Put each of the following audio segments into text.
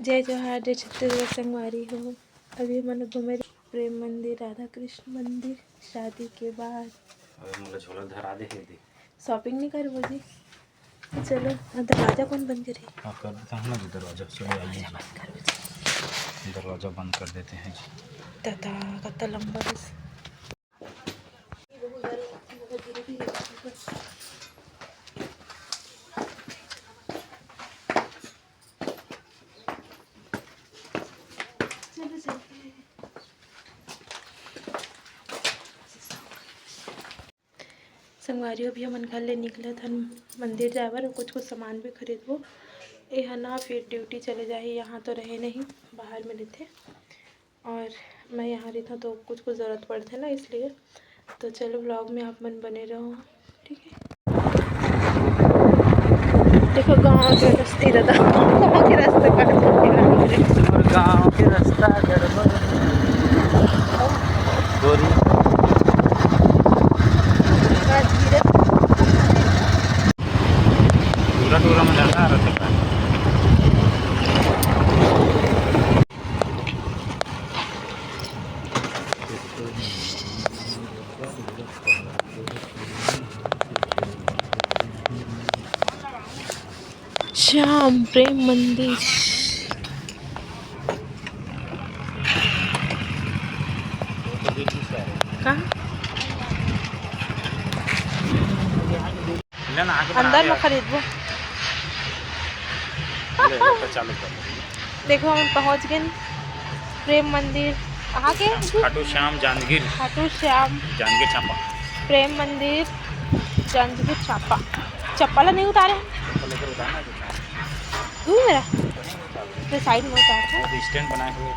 जय जोहार, जय छत्तीसगढ़ संगवारी हो। अभी मन घूमे प्रेम मंदिर, राधा कृष्ण मंदिर शादी के बाद। झोला धरा दे शॉपिंग नहीं कर बोली तो चलो। दरवाजा कौन बंद करे? कर देता हूँ ना जी दरवाजा। चलो आइए बंद कर दरवाजा बंद कर देते हैं जी। तथा कत्ता लंबा बस। संगवारियों भी हमन घर ले निकलत हन मंदिर जाए बर, कुछ कुछ सामान भी खरीदबो। ये है ना, फिर ड्यूटी चले जाही। यहाँ तो रहे नहीं, बाहर में रहते और मैं यहाँ रहता तो कुछ कुछ ज़रूरत पड़ते ना, इसलिए तो चलो ब्लॉग में आप मन बने रहो, ठीक है। देखो गांव के रास्ते दादा, गांव के रास्ते गाँव के रास्ता टूरा में जाता रहता है। श्याम प्रेम मंदिर। कहाँ अंदर में खरीदबो। देखो हम पहुँच गए प्रेम मंदिर। कहाँ के? खाटू श्याम जांजगीर। खाटू श्याम जांजगीर चांपा प्रेम मंदिर जांजगीर चांपा। चप्पल नहीं उतारे मेरा तो साइड में उतार स्टैंड बनाए हुए।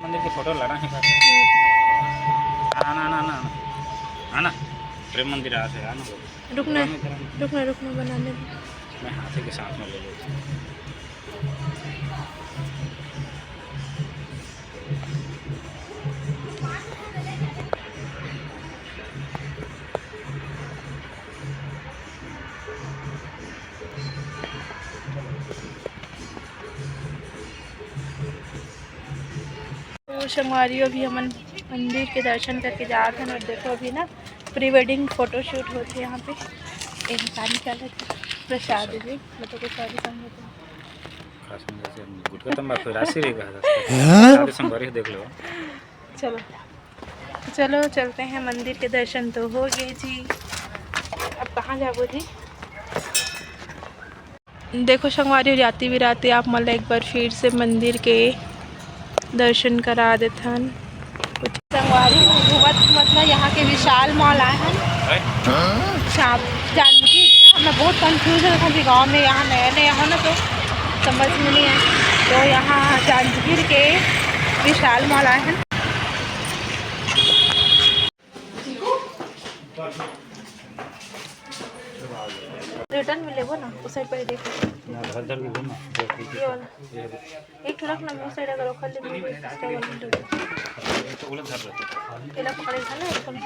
मंदिर की फोटो लड़ा है। आना आना आना आना प्रेम मंदिर आ से आना। रुकना रुकना रुकना बनाने दो। मैं हाथी के साथ में ले लेता हूँ। तो संगवारियों भी हम मंदिर के दर्शन करके जाते हैं और देखो अभी ना प्री वेडिंग फ़ोटो शूट होती है यहाँ पे। एक कहानी चल रही थी प्रसाद जी मतलब कुछ और देख लो। चलो चलो चलते हैं, मंदिर के दर्शन तो हो गए जी। अब कहाँ जाओ जी? देखो संगवारी जाती भी राती आप मतलब एक बार फिर से मंदिर के दर्शन करा देते हैं। कुछ संगवारी मतलब यहाँ के विशाल मॉल आए हैं शाम जानकी। मैं बहुत कंफ्यूज है था गाँव में, यहाँ नया नया हो ना तो समझ में नहीं है। तो यहाँ जांजगीर के विशाल मॉल आए हैं। रिटर्न में लेबो ना उस साइड पर देखो ना घर घर भी घूमना ये वाला एक ठो रख ना उस साइड अगर रखल ले तो उलट धर रहे ये ला पकड़े था ना एकदम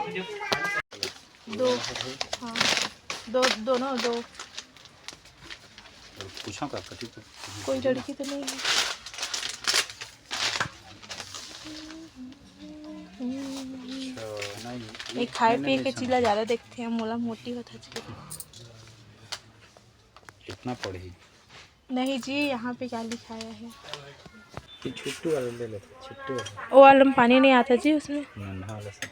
दो हाँ दोनों दो पूछो का कटी को कोई लड़की तो नहीं है नहीं एक खाए पिए के चीज़ ज़्यादा देखते हैं मोला मोटी होता चाहिए इतना पढ़ी नहीं जी यहाँ पे क्या लिखाया है कि छुट्टू वाला ले लेते छुट्टू वाला वो वाला में पानी नहीं आता जी उसमें नन्हा वाला से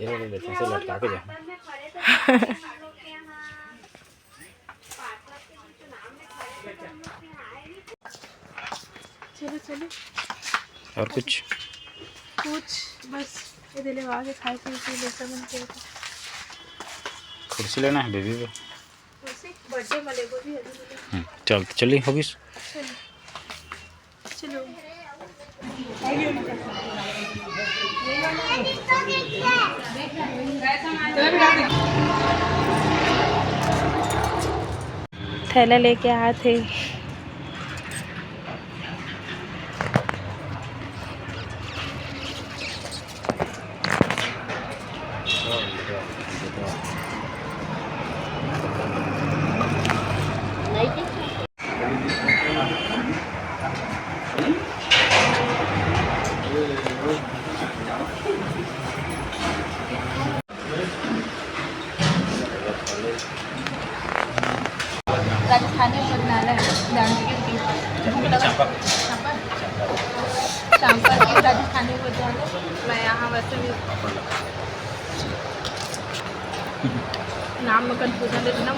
ये ले लेते हैं से लटका के जा चलो चलो और कुछ बस ये दिले आगे खाए पिए के जैसा मन के कुर्सी लेना है बेबी को बर्थडे में लेगो भी है चल चलिए होगी चलो थैला लेके आए थे राजस्थानी भोजनालय चांपा राजस्थानी भोजनालय मैं यहाँ वैसे भी नाम में कन्फ्यूजन देती ना